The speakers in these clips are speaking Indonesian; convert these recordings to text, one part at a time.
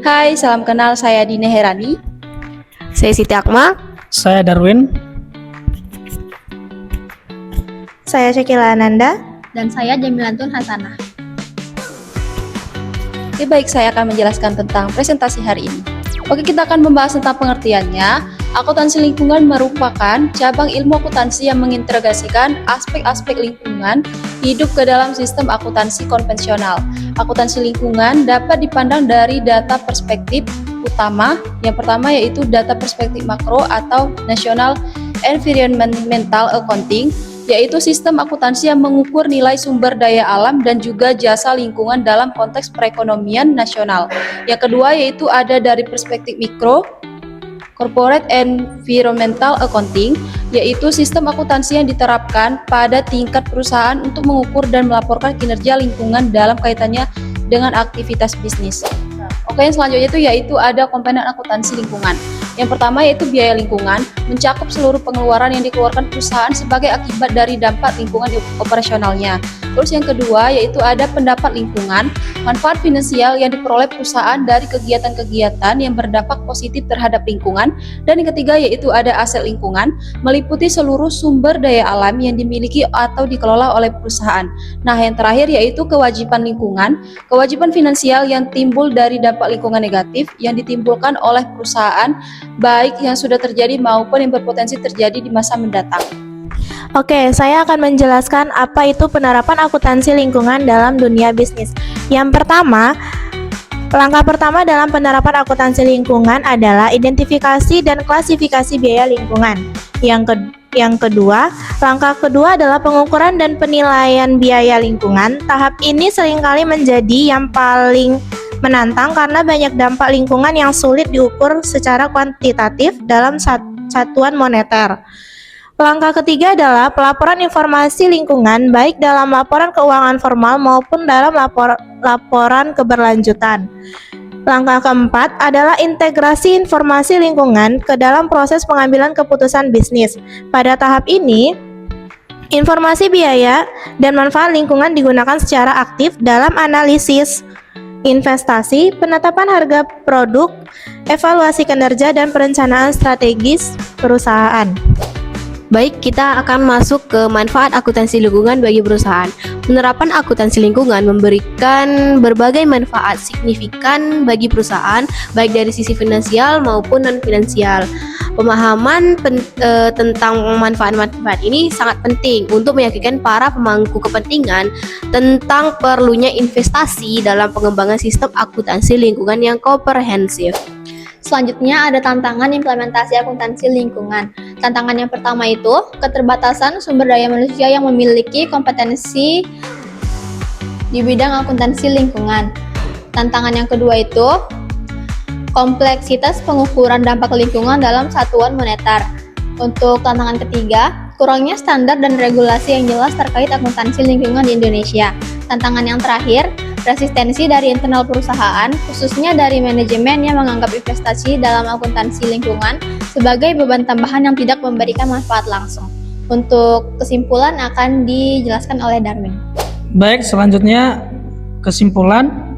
Hai, salam kenal, saya Dine Herani. Saya Siti Akmal. Saya Darwin. Saya Syakila Ananda. Dan saya Jamilantun Hasanah. Oke, baik, saya akan menjelaskan tentang presentasi hari ini. Oke, kita akan membahas tentang pengertiannya. Akuntansi lingkungan merupakan cabang ilmu akuntansi yang mengintegrasikan aspek-aspek lingkungan hidup ke dalam sistem akuntansi konvensional. Akuntansi lingkungan dapat dipandang dari data perspektif utama. Yang pertama yaitu data perspektif makro atau National Environmental Accounting, yaitu sistem akuntansi yang mengukur nilai sumber daya alam dan juga jasa lingkungan dalam konteks perekonomian nasional. Yang kedua yaitu ada dari perspektif mikro, Corporate Environmental Accounting, yaitu sistem akuntansi yang diterapkan pada tingkat perusahaan untuk mengukur dan melaporkan kinerja lingkungan dalam kaitannya dengan aktivitas bisnis. Oke, yang selanjutnya yaitu ada komponen akuntansi lingkungan. Yang pertama yaitu biaya lingkungan, mencakup seluruh pengeluaran yang dikeluarkan perusahaan sebagai akibat dari dampak lingkungan operasionalnya. Terus yang kedua yaitu ada pendapat lingkungan, manfaat finansial yang diperoleh perusahaan dari kegiatan-kegiatan yang berdampak positif terhadap lingkungan. Dan yang ketiga yaitu ada aset lingkungan, meliputi seluruh sumber daya alam yang dimiliki atau dikelola oleh perusahaan. Nah, yang terakhir yaitu kewajiban lingkungan, kewajiban finansial yang timbul dari dampak lingkungan negatif yang ditimbulkan oleh perusahaan, baik yang sudah terjadi maupun yang berpotensi terjadi di masa mendatang. Oke, saya akan menjelaskan apa itu penerapan akuntansi lingkungan dalam dunia bisnis. Langkah pertama dalam penerapan akuntansi lingkungan adalah identifikasi dan klasifikasi biaya lingkungan. Langkah kedua adalah pengukuran dan penilaian biaya lingkungan. Tahap ini seringkali menjadi yang paling menantang karena banyak dampak lingkungan yang sulit diukur secara kuantitatif dalam satuan moneter. Langkah ketiga adalah pelaporan informasi lingkungan baik dalam laporan keuangan formal maupun dalam laporan keberlanjutan. Langkah keempat adalah integrasi informasi lingkungan ke dalam proses pengambilan keputusan bisnis. Pada tahap ini, informasi biaya dan manfaat lingkungan digunakan secara aktif dalam analisis investasi, penetapan harga produk, evaluasi kinerja, dan perencanaan strategis perusahaan. Baik, kita akan masuk ke manfaat akuntansi lingkungan bagi perusahaan. Penerapan akuntansi lingkungan memberikan berbagai manfaat signifikan bagi perusahaan, baik dari sisi finansial maupun non-finansial. Pemahaman tentang manfaat-manfaat ini sangat penting untuk meyakinkan para pemangku kepentingan tentang perlunya investasi dalam pengembangan sistem akuntansi lingkungan yang komprehensif. Selanjutnya ada tantangan implementasi akuntansi lingkungan. Tantangan yang pertama itu keterbatasan sumber daya manusia yang memiliki kompetensi di bidang akuntansi lingkungan. Tantangan yang kedua itu kompleksitas pengukuran dampak lingkungan dalam satuan moneter. Untuk tantangan ketiga, kurangnya standar dan regulasi yang jelas terkait akuntansi lingkungan di Indonesia. Tantangan yang terakhir, resistensi dari internal perusahaan, khususnya dari manajemen yang menganggap investasi dalam akuntansi lingkungan sebagai beban tambahan yang tidak memberikan manfaat langsung. Untuk kesimpulan akan dijelaskan oleh Darwin. Baik, selanjutnya kesimpulan.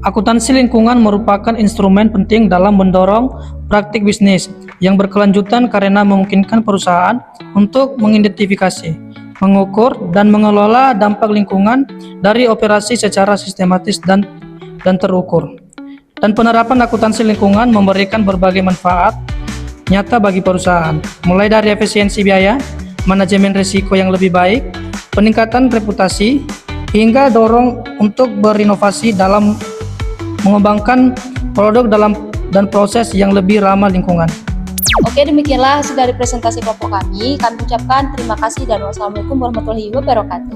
Akuntansi lingkungan merupakan instrumen penting dalam mendorong praktik bisnis yang berkelanjutan karena memungkinkan perusahaan untuk mengidentifikasi, mengukur, dan mengelola dampak lingkungan dari operasi secara sistematis dan terukur. Dan penerapan akuntansi lingkungan memberikan berbagai manfaat nyata bagi perusahaan, mulai dari efisiensi biaya, manajemen risiko yang lebih baik, peningkatan reputasi, hingga dorong untuk berinovasi dalam mengembangkan produk dan proses yang lebih ramah lingkungan. Oke, demikianlah hasil dari presentasi kelompok kami. Kami ucapkan terima kasih dan wassalamualaikum warahmatullahi wabarakatuh.